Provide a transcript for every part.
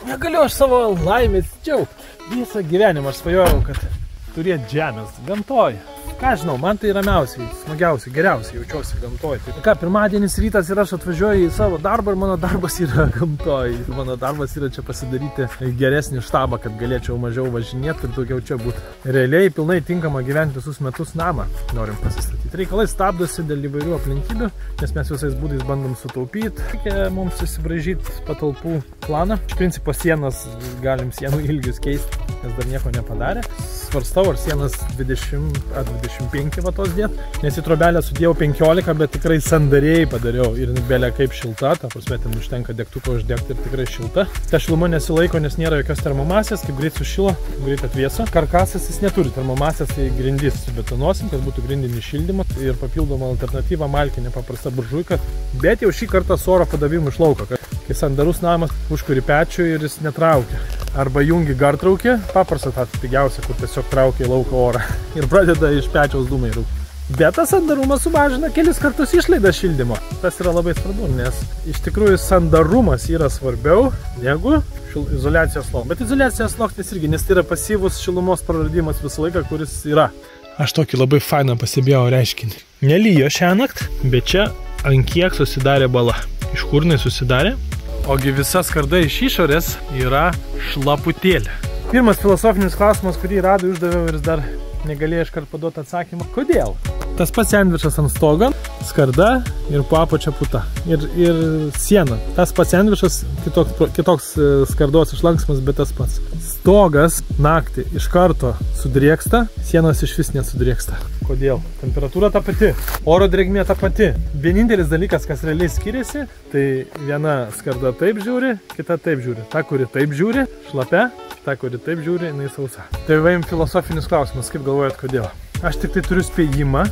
Negaliu aš savo laimės džiaugti. Visą gyvenimą aš svajojau, kad turėti žemės gamtoj. Ką žinau, man tai ramiausiai, smagiausiai, geriausiai jaučiuosi gamtoj. Tai ką, pirmadienis rytas ir aš atvažiuoju į savo darbą ir mano darbas yra gamtoj. Mano darbas yra čia pasidaryti geresnį štabą, kad galėčiau mažiau važinėti ir daugiau čia būti. Realiai pilnai tinkama gyventi visus metus namą norim pasistatyti. Reikalai stabdosi dėl įvairių aplinkybių, nes mes visais būdais bandom sutaupyti. Reikia mums įsibraižyti patalpų planą. Iš principo sienas galim sienų ilgius keisti, nes dar nieko nepadarė. Svarstau, ar sienas 20 ar 25 vatos dėt, nes į trobelę sudėjau 15, bet tikrai sandariai padariau ir belia kaip šilta, ta prasme, ten užtenka degtuko uždegti ir tikrai šilta. Ta šiluma nesilaiko, nes nėra jokios termomasės, kaip greit sušilo, greit atvėso. Karkasas jis neturi termomasės, tai grindys subetonuosim, kad būtų grindinį šildymą ir papildoma alternatyva malkinė paprasta buržuika, bet jau šį kartą su oro padavimu iš lauko, kai sandarus namas užkuri pečių ir jis netraukia. Arba jungi gartraukį, paprastą tą pigiausią, kur tiesiog traukia į lauko orą ir pradeda iš pečiaus dūmai rūkti. Bet tas sandarumas sumažina kelis kartus išlaidą šildymo. Tas yra labai svarbu, nes iš tikrųjų sandarumas yra svarbiau negu izoliacijos sluoksnis. Bet izoliacijos sluoksnis irgi, nes tai yra pasyvus šilumos praradimas visą laiką, kuris yra. Aš tokį labai fainą pasibėjau reiškinį. Nelyjo šiąnakt, bet čia ant kiek susidarė bala. Iš kur jinai susidarė? Ogi visa skarda iš išorės yra šlaputėlė. Pirmas filosofinis klausimas, kurį radau, uždaviau ir dar negalėjau iškart paduoti atsakymą. Kodėl? Tas pats sandvičas ant stogo, skarda ir po apačia puta. Ir siena. Tas pats sandvičas, kitoks skardos išlanksmas, bet tas pats. Stogas naktį iš karto sudrėksta, sienos iš vis nesudrėksta. Kodėl? Temperatūra ta pati, oro drėgmė ta pati. Vienintelis dalykas, kas realiai skiriasi, tai viena skarda taip žiūri, kita taip žiūri. Ta, kuri taip žiūri, šlapia, ta, kuri taip žiūri, jinai sausa. Tai vaim filosofinis klausimas, kaip galvojat, kodėl? Aš tik tai turiu spėjimą,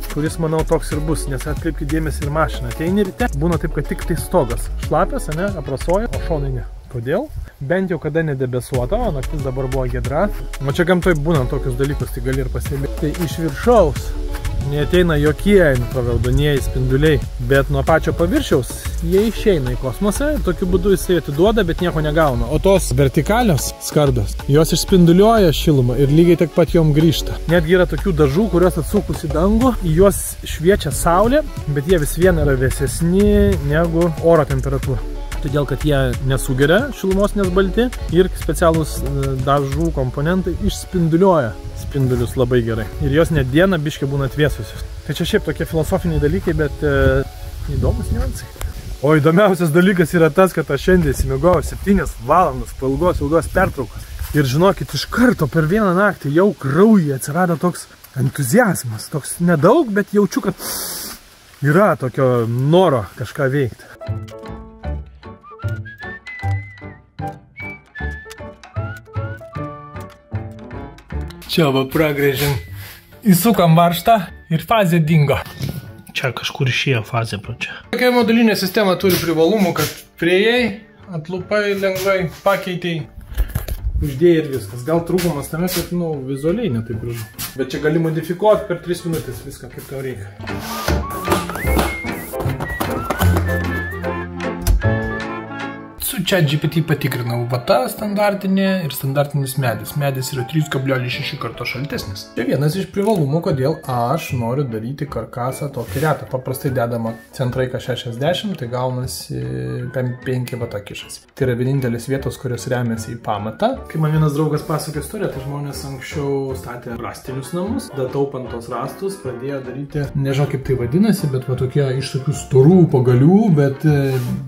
kuris, manau, toks ir bus, nes atkreipkite dėmesį ir mašiną. Ateini ryte, būna taip, kad tik tai stogas šlapias, ane, aprasoja, o šonai ne. Kodėl? Bent jau kada nedebesuota, o naktis dabar buvo giedra. O čia gamtoj būna tokius dalykus, tai gali ir pastebėti. Tai iš viršaus neateina jokie infraraudonieji spinduliai, bet nuo pačio paviršiaus jie išeina į kosmosą, tokiu būdu jisai atiduoda, bet nieko negauna. O tos vertikalios skardos, jos išspinduliuoja šilumą ir lygiai tiek pat jom grįžta. Netgi yra tokių dažų, kurios atsukus į dangų, į juos šviečia saulė, bet jie vis vien yra vėsesni negu oro temperatūra. Todėl, kad jie nesugeria šilumos, nes balti ir specialūs dažų komponentai išspinduliuoja spindulius labai gerai. Ir jos net dieną biškai būna atvėsusios. Tai čia šiaip tokie filosofiniai dalykai, bet įdomus niuansai. O įdomiausias dalykas yra tas, kad aš šiandien įsimiegojau 7 valandas po ilgos pertraukos. Ir žinokit, iš karto per vieną naktį jau kraujyje atsirado toks entuziazmas. Toks nedaug, bet jaučiu, kad yra tokio noro kažką veikti. Čia va pragrėžim, įsukam varžtą ir fazė dingo. Čia kažkur išėjo fazė pradžia. Tokia modulinė sistema turi privalumų, kad priėjai, atlupai lengvai, pakeitei, uždėjai ir viskas. Gal trūkumas tame, kad vizualiai netaip gražu. Bet čia gali modifikuoti per 3 minutės viską, kaip tau reikia. Su ChatGPT patikrinau vata standartinė ir standartinis medis. Medis yra 3,6 karto šaltesnis. Čia vienas iš privalumų, kodėl aš noriu daryti karkasą tokį retą. Paprastai dedama centraika 60, tai gaunasi 5 vata kišasi. Tai yra vienintelis vietos, kurios remiasi į pamatą. Kai man vienas draugas pasakė istoriją, tai žmonės anksčiau statė rastinius namus, taupant tos rastus, pradėjo daryti, nežinau kaip tai vadinasi, bet va tokie iš tokių storų pagalių, bet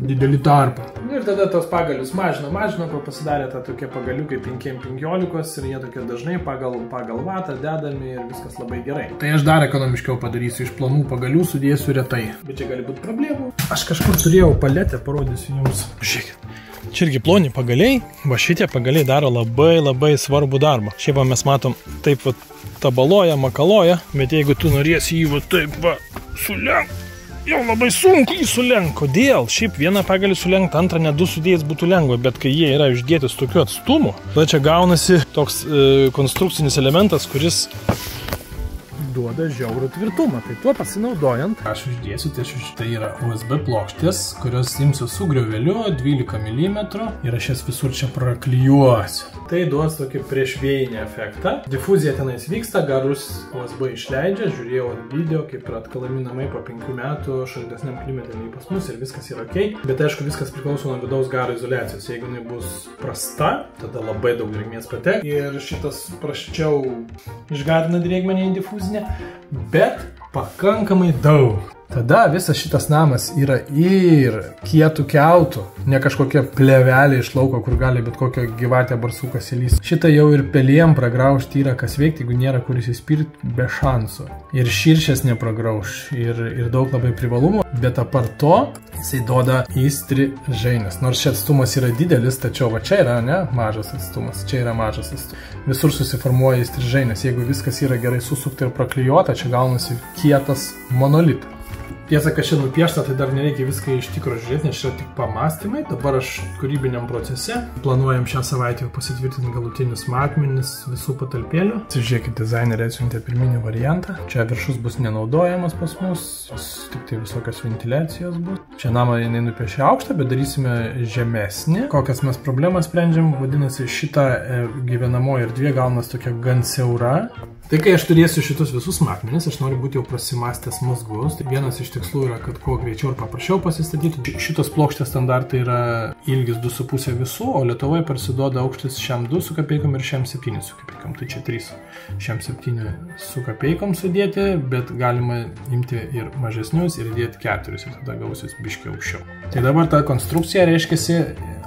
dideli tarpai. Ir tada tos pagalius mažino, kol pasidarė tą tokie pagaliukai 5-15 ir jie tokie dažnai pagal vatą dedami ir viskas labai gerai. Tai aš dar ekonomiškiau padarysiu, iš plonų pagalių sudėsiu retai. Bet čia gali būti problemų. Aš kažkur turėjau paletę, parodysiu jums. Žiūrėkit. Čia irgi ploni pagaliai, va šitie pagaliai daro labai svarbų darbą. Šiaip mes matom taip va tabaloja, makaloja, bet jeigu tu norėsi jį va taip va sulenk, jau labai sunku jį sulenk. Kodėl? Šiaip vieną pagalį sulenkt, antrą net 2 sudėjus būtų lengva, bet kai jie yra išdėti su tokiu atstumu, tada čia gaunasi toks konstrukcinis elementas, kuris duoda žiaurų tvirtumą. Tai tuo pasinaudojant, aš uždėsiu, tai yra USB plokštės, kurios imsiu su grioveliu 12 mm ir aš jas visur čia praklijuosiu. Tai duos tokį priešvėjinį efektą. Difuzija tenais vyksta, garus USB išleidžia, žiūrėjau video, kaip yra atkalami namai po 5 metų šaltesniam klimate nei pas mus ir viskas yra ok. Bet aišku, viskas priklauso nuo vidaus garo izoliacijos. Jeigu jinai bus prasta, tada labai daug drėgmės patek. Ir šitas prasčiau išgarina drėgmenį į difuzinę, bet pakankamai daug. Tada visas šitas namas yra ir kietų kiautų, ne kažkokia plevelė iš lauko, kur gali bet kokią gyvatę barsukas įlys. Šitą jau ir pelėm pragraužti yra kas veikti, jeigu nėra kur įsispirti be šansų. Ir širšės nepragrauž, ir daug labai privalumų, bet apart to, jisai duoda įstrižaines. Nors čia atstumas yra didelis, tačiau va čia yra, ne, mažas atstumas, čia yra mažas atstumas. Visur susiformuoja įstrižaines. Jeigu viskas yra gerai susukta ir praklijuota, čia gaunasi kietas monolitas. Tiesa, kad čia nupiešta, tai dar nereikia viską iš tikro žiūrėti, nes čia tik pamastymai. Dabar aš kūrybiniam procese planuojam šią savaitę pasitvirtinti galutinius matmenis visų patalpėlių. Žiūrėkit, dizainerė atsiuntė pirminį variantą. Čia viršus bus nenaudojamas pas mus, tik tai visokios ventiliacijos bus. Čia namą jinai nupiešė aukštą, bet darysime žemesnį. Kokias mes problemas sprendžiam, vadinasi, šitą gyvenamoji erdvė gaunas tokia gan siaura. Tai kai aš turėsiu šitus visus matmenis, aš noriu būti jau prasimastęs mazgus. Tai vienas iš tikslų yra, kad kuo greičiau ir paprasčiau pasistatyti. Šitos plokštės standartai yra ilgis 2,5 visų, o Lietuvoje parsiduoda aukštis šiam 2 su kapeikom ir šiam 7 su kapeikom. Tai čia 3 šiam 7 su kapeikom sudėti, bet galima imti ir mažesnius ir dėti 4 ir tada gausis biškiai aukščiau. Tai dabar ta konstrukcija reiškiasi,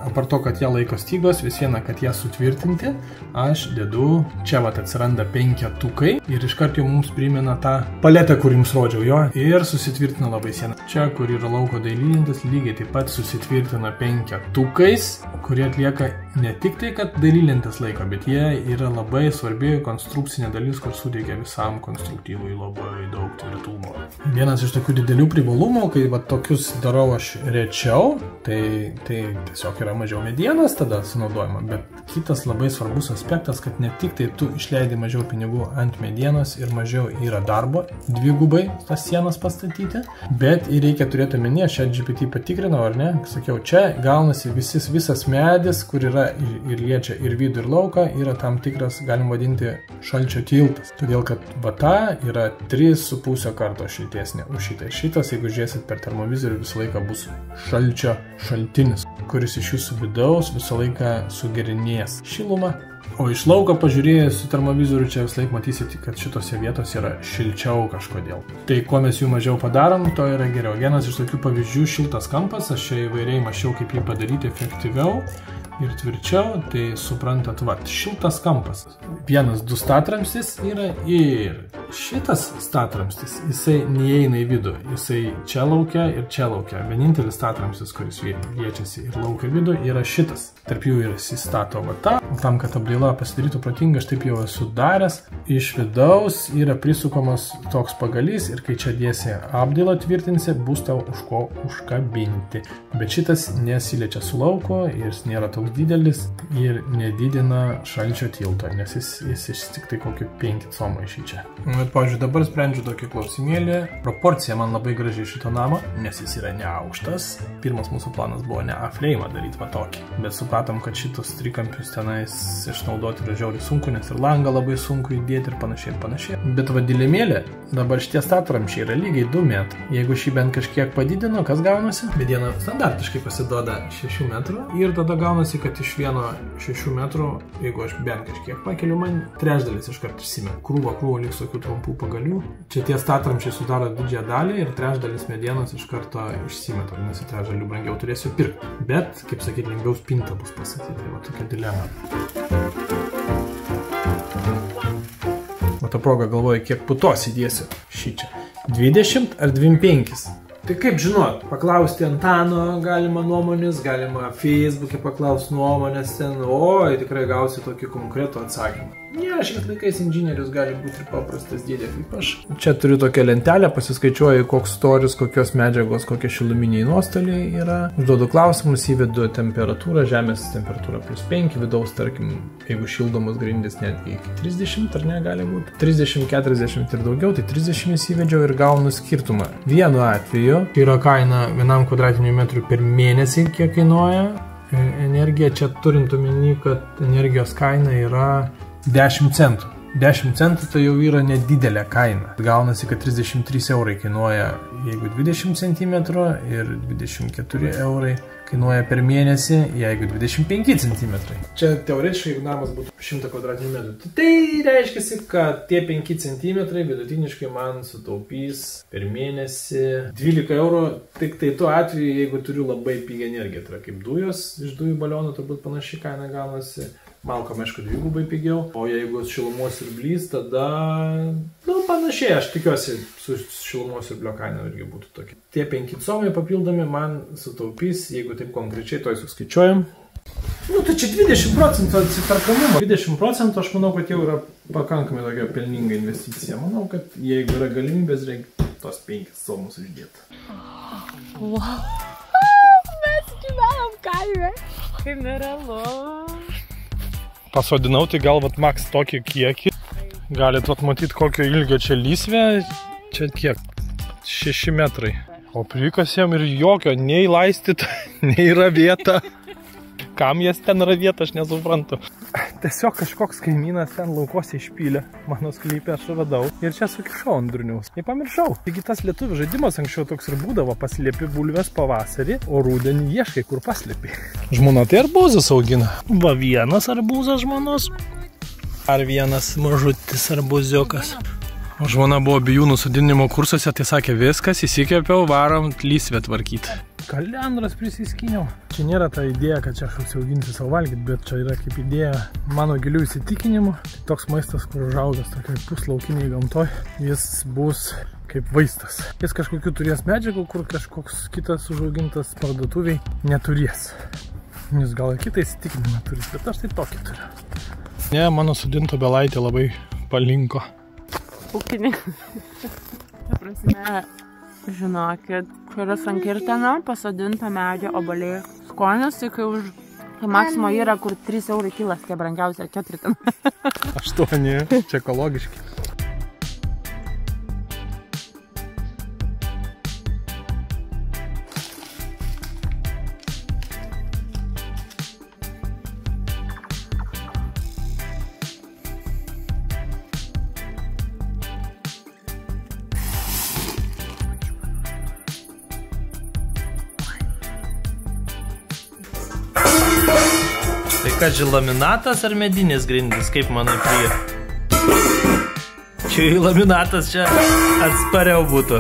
apart to, kad ją laiko stygos, vis viena, kad ją sutvirtinti, aš dedu, čia vat atsiranda 5-tukai ir iškart jau mums primena tą paletę, kur jums rodžiau jo, ir susitvirtina labai sieną. Čia, kur yra lauko dailylintis, lygiai taip pat susitvirtina 5-tukais, kurie atlieka ne tik tai, kad dailylintis laiko, bet jie yra labai svarbi konstrukcinė dalis, kur suteikia visam konstruktyvui labai daug tvirtumo. Vienas iš tokių didelių privalumų, kai va tokius darau aš rečiau, tai tiesiog yra mažiau medienos tada sunaudojama, bet kitas labai svarbus aspektas, kad ne tik tai tu išleidi mažiau pinigų ant medienos ir mažiau yra darbo dvigubai tas sienas pastatyti, bet ir reikia turėti omenyje, šią GPT patikrinau, ar ne, sakiau, čia gaunasi visas medis, kur yra ir liečia ir vidų ir lauką, yra tam tikras, galim vadinti, šalčio tiltas, todėl kad vata yra 3,5 karto šiltesnė už šitą. Šitas, jeigu žiūrėsit per termovizorių, visą laiką bus šalčio šaltinis, kuris iš jūsų vidaus visą laiką sugerinės šilumą. O iš lauko pažiūrėjus su termovizoriu čia visą laiką matysite, kad šitose vietose yra šilčiau kažkodėl. Tai kuo mes jų mažiau padarom, to yra geriau. Vienas iš tokių pavyzdžių šiltas kampas, aš čia įvairiai mačiau, kaip jį padaryti efektyviau ir tvirčiau, tai suprantat, va, šiltas kampas. 1-2 statramstis yra ir šitas statramstis, jisai neįeina į vidų, jisai čia laukia ir čia laukia. Vienintelis statramstis, kuris liečiasi ir laukia vidų, yra šitas. Tarp jų ir įsistato vata. Tam, kad apdaila pasidarytų protinga, aš taip jau esu daręs. Iš vidaus yra prisukamas toks pagalys ir kai čia dėsi apdailą tvirtinsi, bus tau už ko užkabinti. Bet šitas nesiliečia su lauko ir jis nėra toks didelis ir nedidina šalčio tilto, nes jis tik tai kokį 5 comą iš čia. Bet, pavyzdžiui, dabar sprendžiu tokį klausimėlį. Proporcija man labai gražiai šito namo, nes jis yra neaukštas. Pirmas mūsų planas buvo ne A-frame daryti va tokį, bet supratom, kad šitus trikampius tenais išnaudoti yra žiauriai sunku, nes ir langą labai sunku įdėti ir panašiai ir panašiai. Bet va dilemėlė, dabar šitie statramčiai yra lygiai 2 metrai. Jeigu šį bent kažkiek padidino, kas gaunasi? Mediena standartiškai pasiduoda 6 metrų ir tada gaunasi, kad iš vieno 6 metrų, jeigu aš bent kažkiek pakeliu, man trečdalis iškart išsimė. Krūva liks tokių trumpų pagalių. Čia tie statramčiai sudaro didžiąją dalį ir trečdalis medienos iš karto išsimeta, nes trečdalių brangiau turėsiu pirkti. Bet, kaip sakyti, lengviau spintą bus pasakyti. Tai va tokia dilema. O tą progą galvoju, kiek putos įdėsiu šį čia. 20 ar 25? Tai kaip žinot, paklausti Antano galima nuomonės, galima Facebook'e paklausti nuomonės ten, oi, tikrai gausi tokį konkretų atsakymą. Ne, šiais laikais inžinierius gali būti ir paprastas dėdė kaip aš. Čia turiu tokią lentelę, pasiskaičiuoju, koks storis, kokios medžiagos, kokie šiluminiai nuostoliai yra. Užduodu klausimus, įvedu temperatūrą, žemės temperatūra +5, vidaus, tarkim, jeigu šildomos grindys netgi iki 30, ar ne, gali būti 30, 40 ir daugiau, tai 30 įvedžiau ir gaunu skirtumą. Vienu atveju yra kaina 1 kvadratinių metrų per mėnesį, kiek kainuoja energija. Čia turint omeny, kad energijos kaina yra 10 centų. 10 centų tai jau yra nedidelė kaina. Gaunasi, kad 33 eurai kainuoja, jeigu 20 cm ir 24 eurai kainuoja per mėnesį, jeigu 25 cm. Čia teoretiškai, jeigu namas būtų 100 kvadratinių metrų. Tai reiškia, kad tie 5 cm vidutiniškai man sutaupys per mėnesį 12 eurų. Tik tai tuo atveju, jeigu turiu labai pigią energiją, tai yra kaip dujos iš dujų balionų, turbūt panašiai kaina gaunasi. Malkom, aišku, dvigubai pigiau, o jeigu šilumos siurblys, tada, panašiai, aš tikiuosi, su šilumos siurblio kaina irgi būtų tokia. Tie 5 comai papildomi man sutaupys, jeigu taip konkrečiai to suskaičiuojam. Tai čia 20% atsiperkamumo. 20% aš manau, kad jau yra pakankamai tokia pelninga investicija. Manau, kad jeigu yra galimybės, reikia tos 5 comus išdėti. Wow. Mes gyvenam kaime. Kaip nerealu. Pasodinau, tai gal maks tokį kiekį. Galit matyti, kokio ilgio čia lysvė. Čia kiek? 6 metrai. O prikasėm ir jokio, nei laistyta, nei yra vieta. Kam jas ten yra vieta, aš nesuprantu. Tiesiog kažkoks kaimynas ten laukose išpylė. Mano sklypę aš radau. Ir čia sukišau ant durniaus. Nepamiršau. Taigi tas lietuvių žaidimas anksčiau toks ir būdavo. Paslėpi bulves pavasarį, o rudenį ieškai, kur paslėpi. Žmona tai arbūzus augina. Va vienas arbūzas žmonos. Ar vienas mažutis arbūziukas. O žmona buvo bijūnų sodinimo kursuose, tai sakė viskas, įsikėpiau, varom lysvę tvarkyti. Kalendras prisiskyniau. Čia nėra ta idėja, kad čia aš užsiauginsiu savo valgyti, bet čia yra kaip idėja mano gilių įsitikinimų. Tai toks maistas, kur užaugęs tokiai puslaukiniai gamtoj, jis bus kaip vaistas. Jis kažkokių turės medžiagų, kur kažkoks kitas užaugintas parduotuviai neturės. Jūs gal ir kitą įsitikinimą turės, bet aš tai tokį turiu. Ne, mano sudinto belaitė labai palinko. Ūkininkas. Ta prasme, žinokit, čia yra sankirtena, pasodinta medžio obuoliai. Skonis, tai kai už Maksimo yra, kur 3 eurai kilas, tie brangiausia, 4 ten. 8, čia ekologiški. Tai ką, laminatas ar medinis grindis, kaip manai prie? Čia laminatas čia atspariau būtų.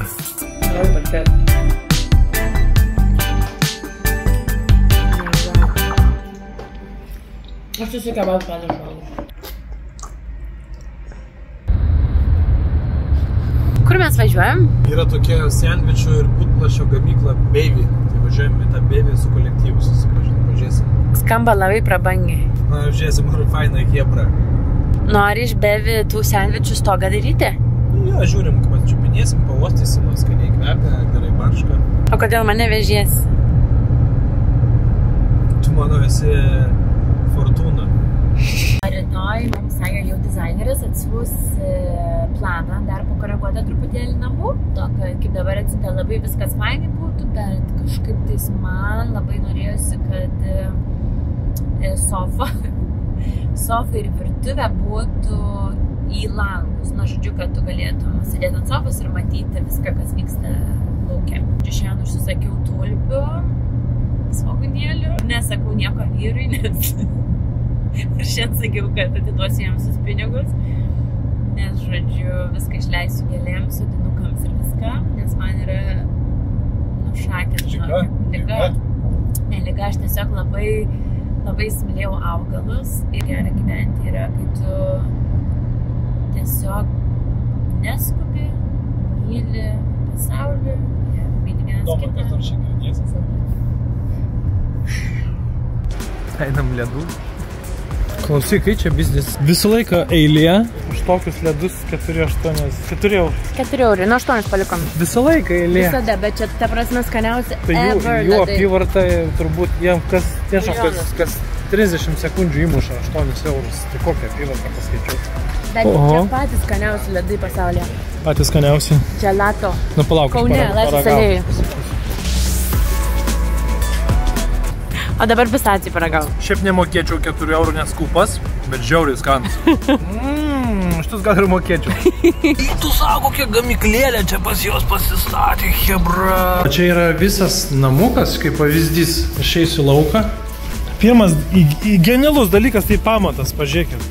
Aš susikabau panašau. Kur mes važiuojam? Yra tokia sandvičių ir putplašio gamykla Beivi. Tai važiuojam į tą Beivi su kolektyvu susipažinti. Važiuosim. Skamba labai prabangiai. Na, žiūrėsim, ar faina hebra. Nori iš Beivi tų sandvičių stogą daryti? Jo, žiūrim, kad čiupinėsim, pavostysim, skaniai kvepia, gerai barška. O kodėl mane vežiesi? Tu mano esi fortūna. Rytoj mums sakė jau dizaineris atsiūs planą, dar pakoreguotą truputėlį namų. Kaip dabar atsintė, labai viskas fainai būtų, bet kažkaip tais man labai norėjusi, kad sofa ir virtuvė būtų į langus. Na, žodžiu, kad tu galėtum sėdėti ant sofos ir matyti viską, kas vyksta lauke. Šiandien užsisakiau tulpių, svogūnėlių. Nesakau nieko vyrui, nes ir šiandien sakiau, kad atiduosiu jiems visus pinigus, nes, žodžiu, viską išleisiu gėlėms, sodinukams ir viską, nes man yra šakės, žinokit, liga. Ne liga, aš tiesiog labai įsimylėjau augalus ir gera gyventi yra, kai tu tiesiog neskubi, myli pasaulį, myli vienas įdomu, kas dar čia girdėsis. Einam ledų. Klausyk, kai čia biznis. Visą laiką eilė už tokius ledus 4 eurų. 4 eurų, nuo 8 palikom. Visą laiką eilė. Visada, bet čia ta prasme skaniausia tai jų apyvarta turbūt jiem kas 30 sekundžių įmuša 8 eurus. Tai kokią apyvartą paskaičiau? Bet čia patys skaniausi ledai pasaulyje. Patys skaniausi? Gelato. Nu palauk, Kaune, Laisvės alėjoj. O dabar pistacijų paragau. Šiaip nemokėčiau 4 eurų neskūpas, bet žiauriai skanus. Šitus gal ir mokėčiau. Tu sako, kokia gamyklėlė čia pas jos pasistatė, hebra. Čia yra visas namukas, kaip pavyzdys. Išeisiu lauką. Pirmas genialus dalykas tai pamatas, pažiūrėkit.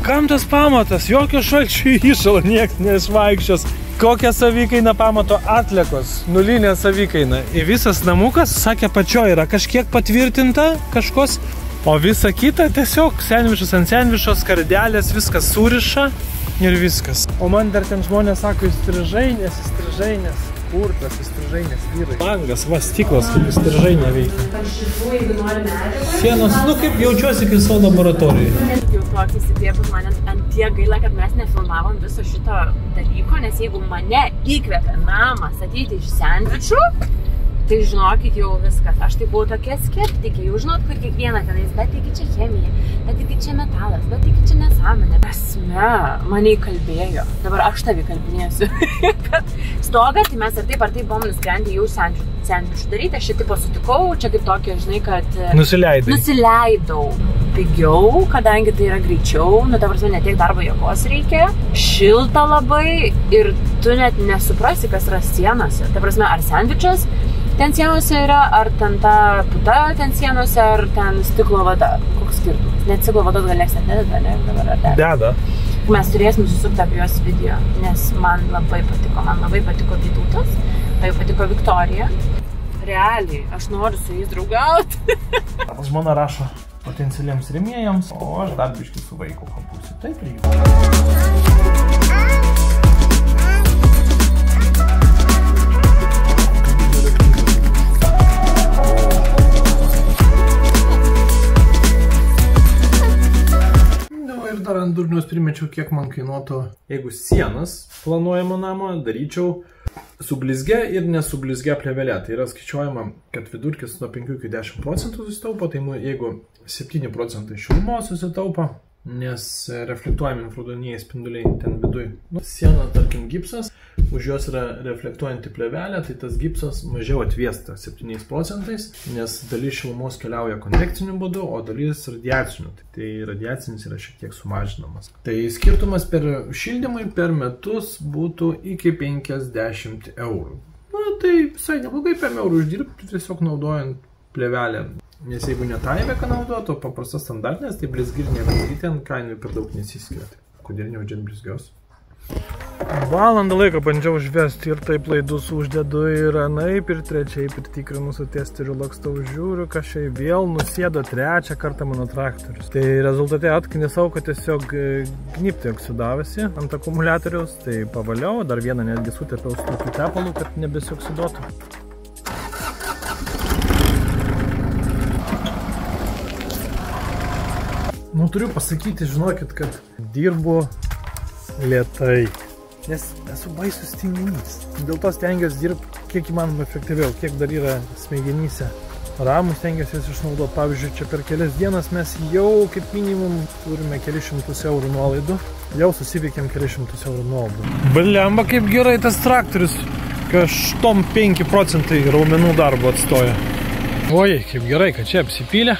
Kam tas pamatas? Jokio šalčio įšalo, nieks neišvaikščios. Kokia savikaina pamato atliekos, nulinė savikaina. Ir visas namukas, sakė, pačioje yra kažkiek patvirtinta kažkos, o visa kita tiesiog sandvičas ant sandvičos, kardelės, viskas suriša ir viskas. O man dar ten žmonės sako, įstrižainės, kur tas įstrižainės vyrai. Langas, va, stiklas, kaip įstrižainė veikia. Sienos, nu kaip jaučiuosi kaip savo laboratorijai. Jau tokį įsikvėpus mane ant tiek gaila, kad mes nefilmavom viso šito dalyko, nes jeigu mane įkvėpė namą statyti iš sandvičų, tai žinokit jau viskas. Aš tai buvau tokia skeptikė, jau žinot, kur kiekvieną tenais, bet taigi čia chemija, bet taigi čia metalas, bet taigi čia nesąmonė. Prasme, mane įkalbėjo. Dabar aš tavį kalbinėsiu. Stogą, tai mes ar taip buvom nusprendę jau sandvičų daryti. Aš čia tipo sutikau, čia kaip tokia, žinai, kad... Nusileidau. Pigiau, kadangi tai yra greičiau, nu ta prasme, netiek darbo jėgos reikia. Šilta labai ir tu net nesuprasi, kas yra sienose. Ta prasme, ar sandvičas ten sienose yra, ar ten ta puta ten sienose, ar ten stiklo vada. Koks skirtumas? Net stiklo vados gal nieks nededa, ne? Dabar ar deda. Mes turėsim susukti apie jos video, nes man labai patiko. Man labai patiko Vytautas, tai patiko Viktorija. Realiai, aš noriu su jais draugauti. Žmona rašo potencialiems rėmėjams, o aš dar biškį su vaiku pabūsiu. Taip reikia. Dar ant durniaus primečiau, kiek man kainuotų, jeigu sienas planuojama namo, daryčiau su blizgia ir nesu blizgia plėvelė. Tai yra skaičiuojama, kad vidurkis nuo 5 iki 10% susitaupo, tai jeigu 7% šilumos susitaupo, nes reflektuojami infraraudoniniai spinduliai ten viduj. Siena, tarkim, gipsas, už jos yra reflektuojanti plėvelė, tai tas gipsas mažiau atvėsta 7%, nes dalis šilumos keliauja konvekciniu būdu, o dalis radiaciniu. Tai radiacinis yra šiek tiek sumažinamas. Tai skirtumas per šildymui per metus būtų iki 50 eurų. Na, tai visai neblogai per eurų uždirbti, tiesiog naudojant plėvelę. Nes jeigu ne tą įveką naudotų, paprastas standartinės, tai blizgirinė blizgitė ant kainų per daug nesiskiria. Kodėl neuždėt blizgios? Valandą laiko bandžiau užvesti ir taip laidus uždedu ir anaip ir trečiaip ir tikrinu su testeriu, lakstau žiūriu, kažkai vėl nusėdo trečią kartą mano traktorius. Tai rezultate atknisau, kad tiesiog gniptai oksidavosi ant akumuliatoriaus, tai pavaliau, dar vieną netgi sutepiau su tokiu tepalu, kad nebesioksidduotų. Nu, turiu pasakyti, žinokit, kad dirbu lėtai, nes esu baisus tinginys. Dėl to stengiuosi dirbti kiek įmanoma efektyviau, kiek dar yra smegenyse. Ramų stengiuosi jas išnaudoti. Pavyzdžiui, čia per kelias dienas mes jau kaip minimum turime kelius šimtus eurų nuolaidų. Jau susiveikėm kelius šimtus eurų nuolaidų. Blemba, kaip gerai tas traktorius. Kažtom 5% raumenų darbo atstoja. Oi, kaip gerai, kad čia apsipylė.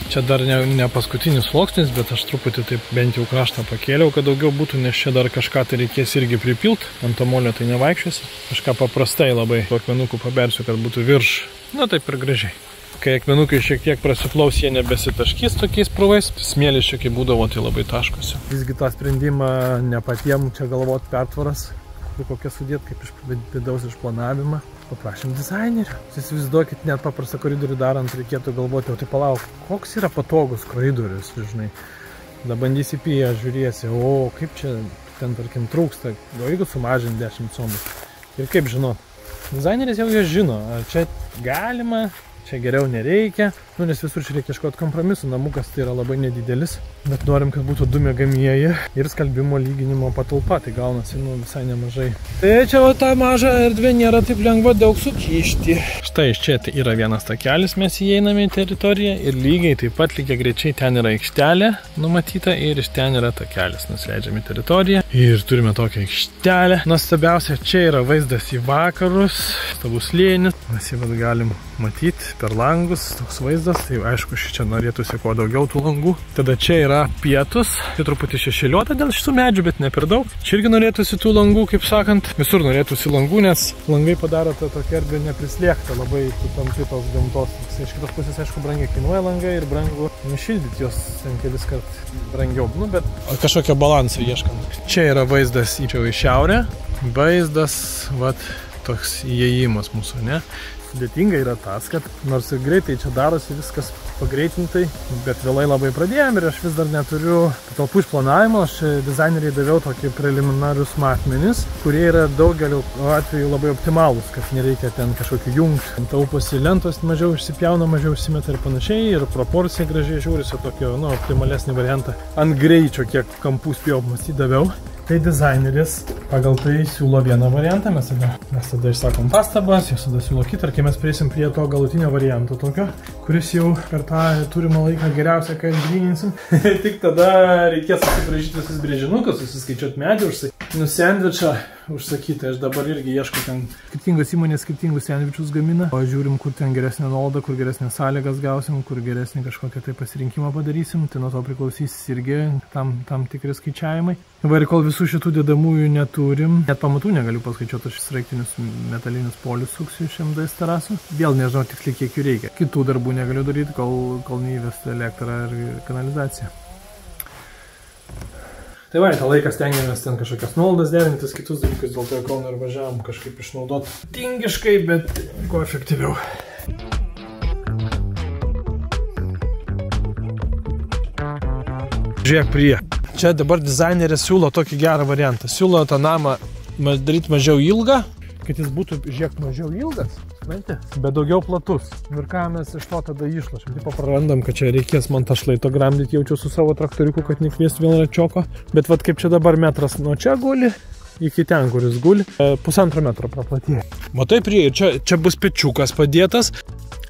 Čia dar ne paskutinis sluoksnis, bet aš truputį taip bent jau kraštą pakėliau, kad daugiau būtų, nes čia dar kažką tai reikės irgi pripilt. Ant to molio tai nevaikščiasi. Kažką paprastai labai akmenukų pabersiu, kad būtų virš. Na taip ir gražiai. Kai akmenukai šiek tiek prasiplaus, jie nebesitaškys tokiais purvais. Smėlis čia kaip būdavo, tai labai taškosi. Visgi tą sprendimą ne patiem čia galvot pertvaras, kokią sudėt kaip iš vidaus išplanavimą. Paprašėm dizainerių. Įsivaizduokit, net paprastą koridorių darant reikėtų galvoti, o tai palauk, koks yra patogus koridorius, žinai. Tada bandysi piją, žiūrėsi, o kaip čia ten, tarkim, trūksta, o jeigu sumažinti 10 cm. Ir kaip žinot, Dizaineris jau jie žino, ar čia galima, čia geriau nereikia, nes visur čia reikia ieškoti kompromisų, namukas tai yra labai nedidelis, bet norim, kad būtų 2 miegamieji ir skalbimo lyginimo patalpa, tai gaunasi visai nemažai. Tai čia tą mažą erdvę nėra taip lengva daug sukišti. Štai iš čia tai yra vienas takelis, mes įeiname į teritoriją ir lygiai taip pat lygiai greičiai ten yra aikštelė numatyta ir iš ten yra takelis, nusileidžiame į teritoriją ir turime tokią aikštelę. Nuostabiausia, čia yra vaizdas į vakarus, stabus slėnis, mes jį galim matyti per langus, toks vaizdas. Tai aišku, čia norėtųsi kuo daugiau tų langų. Tada čia yra pietus, tai truputį šešėliuota dėl šitų medžių, bet ne per daug. Čia irgi norėtųsi tų langų, kaip sakant. Visur norėtųsi langų, nes langai padaro tą tokią erdvę neprislėgtą labai tampi tos gamtos. Iš kitos pusės, aišku, brangiai kainuoja langai ir brangu nušildyti jos ten kelis kart brangiau. Bet kažkokio balanso ieškant. Čia yra vaizdas į šiaurę. Vaizdas, toks įėjimas mūsų, ne? Sudėtinga yra tas, kad nors ir greitai čia darosi viskas pagreitintai, bet vėlai labai pradėjom ir aš vis dar neturiu patalpų išplanavimo. Aš dizaineriai daviau tokį preliminarius matmenis, kurie yra daugeliu atveju labai optimalūs, kad nereikia ten kažkokių jungti. Tauposi lentos, mažiau išsipjauna, mažiau išsimeta ir panašiai, ir proporcija gražiai žiūrisi tokio, optimalesnį variantą. Ant greičio, kiek kampų spėjau mąstyti, daviau. Tai dizaineris pagal tai siūlo vieną variantą, mes tada išsakom pastabas, jos tada siūlo kitą, ir kai mes prieisim prie to galutinio varianto tokio, kuris jau per tą turimą laiką geriausia, ką išgryninsim, tik tada reikės susibraižyti visus brėžinukus, susiskaičiuoti medį, sandvičą užsakyti. Aš dabar irgi ieškau ten skirtingos įmonės, skirtingus sandvičus gamina, o žiūrim, kur ten geresnė nuolaida, kur geresnės sąlygas gausim, kur geresnį kažkokią tai pasirinkimą padarysim, tai nuo to priklausys irgi tam tikri skaičiavimai. Ir kol visų šitų dedamųjų neturim, net pamatų negaliu paskaičiuoti, aš sraigtinius metalinius polius suksiu iš MDS terasų. Vėl nežinau tiksliai, kiek jų reikia. Kitų darbų negaliu daryti, kol neįvesta elektrą ir kanalizacija. Tai va, tą laiką stengiamės ten kažkokias nuolaidas derintis, kitus dalykus, dėl to Kauną ir važiavom kažkaip išnaudoti tingiškai, bet kuo efektyviau. Žiūrėk prie. Čia dabar dizaineris siūlo tokį gerą variantą. Siūlo tą namą daryti mažiau ilgą, kad jis būtų, žiūrėk, mažiau ilgas, bet daugiau platus. Ir ką mes iš to tada išlošim. Taip prarandam, kad čia reikės man tą šlaito gramdyti, jaučiu su savo traktoriuku, kad nekviesti vėl račioko. Bet vat kaip čia dabar metras nuo čia guli, iki ten, kuris guli, 1,5 metro praplatėja. Matai prie, čia bus pečiukas padėtas.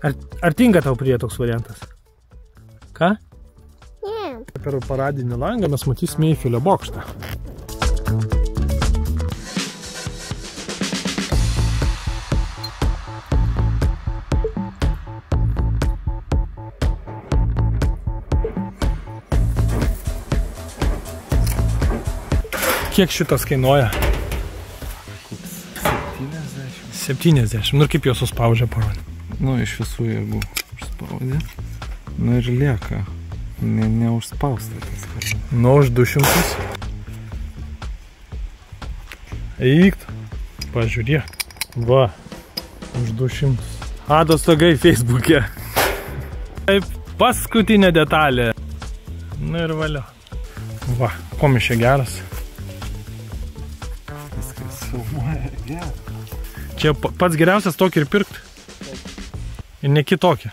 Ar tinka tau prie toks variantas? Ką? Per paradinį langą mes matysime Eifelio bokštą. Kiek šitas kainuoja? 70. Nu ir kaip jos suspaudžia parodė? Nu, iš visų jėgų užspaudė. Nu ir lieka. Neužspausta tas kartu. Nu, už 200. Eikt. Pažiūrėk. Va. Už 200. Atostogai Facebook'e. Taip, paskutinė detalė. Nu ir valio. Va, komišė geras. Viskas filmuoja geras. Čia pats geriausias tokį ir pirkti. Ir ne kitokį.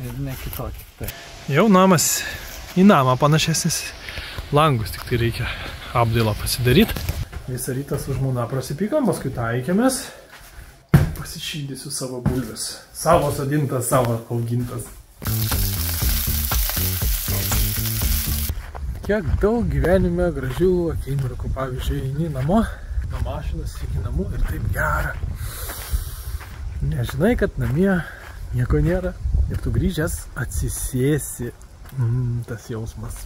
Ir ne kitokį, taip. Jau namas į namą panašesnis. Langus tik tai reikia apdailą pasidaryti. Visą rytą su žmona prasipykom, paskui taikėmės. Pasišildysiu savo bulves. Savo sodintas, savo augintas. Kiek daug gyvenime gražių akimirkų. Pavyzdžiui, eini namo, nuo mašinas iki namų ir taip gera. Nežinai, kad namie nieko nėra. Ir tu grįžęs atsisėsi. Tas jausmas.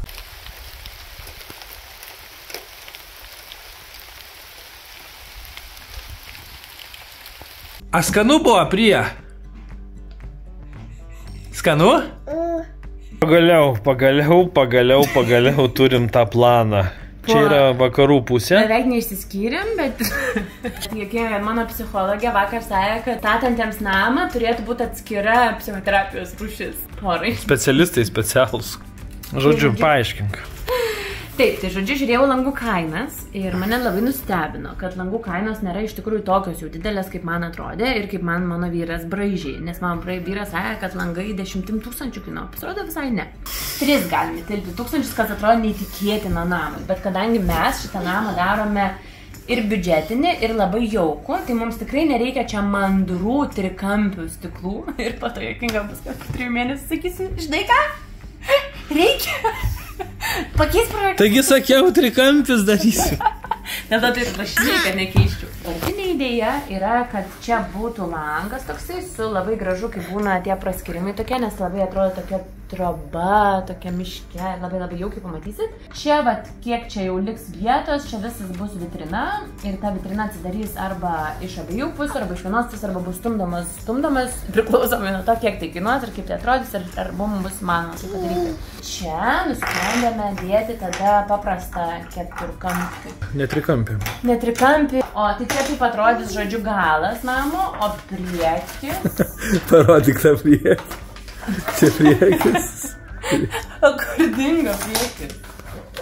A skanu buvo prie? Skanu? Pagaliau turim tą planą. Čia yra vakarų pusė. Beveik neišsiskyrėm, bet mano psichologė vakar sakė, kad statantiems namą turėtų būti atskira psichoterapijos rūšis porai. Specialistai specialūs. Žodžiu, paaiškink. Taip, tai žodžiu, žiūrėjau langų kainas ir mane labai nustebino, kad langų kainos nėra iš tikrųjų tokios jau didelės, kaip man atrodė ir kaip mano vyras braižiai, nes mano vyras sakė, kad langai 10 000 kainuoja, pasirodo visai ne. 3 galime tilpti 1000, kas atrodo neįtikėtina namui, bet kadangi mes šitą namą darome ir biudžetinį, ir labai jaukų, tai mums tikrai nereikia čia mandrų trikampių stiklų ir po to jokinga bus, kad 3 mėnesių sakysim, žinai ką? Reikia! Pakeis projektą. Taigi sakiau, trikampis darysiu. Dėl to tai rašinai, kad nekeiščiau. Partinė idėja yra, kad čia būtų langas toksai su labai gražu, kai būna tie praskirimai tokie, nes labai atrodo tokia troba, tokia miške, labai jaukiai pamatysit. Čia, vat, kiek čia jau liks vietos, čia visas bus vitrina ir ta vitrina atsidarys arba iš abiejų pusių, arba iš vienos pusės, arba bus stumdomas, priklausomai nuo to, kiek tai kainuos ir kaip tai atrodys, ar mums bus manoma tai padaryti. Čia nusprendėme dėti tada paprastą keturkampį. Netrikampį. Netrikampį, o tai čia taip atrodys, žodžiu, galas namo, o priekis. Parodyk tą priekį. Čia priekis. O kur dingo priekis?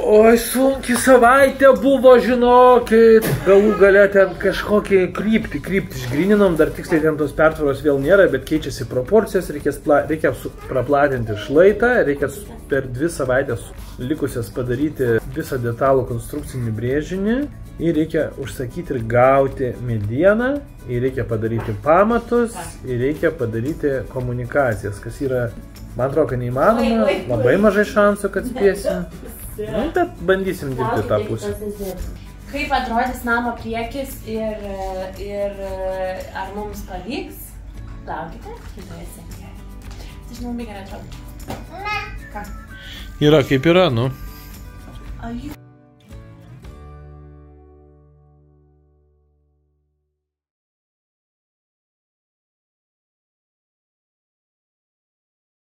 Oi, sunki savaitė buvo, žinokit. Galų gale ten kažkokį kryptį išgryninom, dar tiksliai ten tos pertvaros vėl nėra, bet keičiasi proporcijas, reikia praplatinti šlaitą, reikia per 2 savaitės likusias padaryti visą detalų konstrukcinį brėžinį ir reikia užsakyti ir gauti medieną, ir reikia padaryti pamatus, ir reikia padaryti komunikacijas, kas yra, man atrodo, kad neįmanoma, labai mažai šansų, kad spėsim. Nu, bet bandysim dirbti tą pusę. Kaip atrodys namo priekis ir ar mums pavyks? Laukite, kitoje serijoje. Tai žinau, labai gerai atrodo. Ką? Yra kaip yra, nu.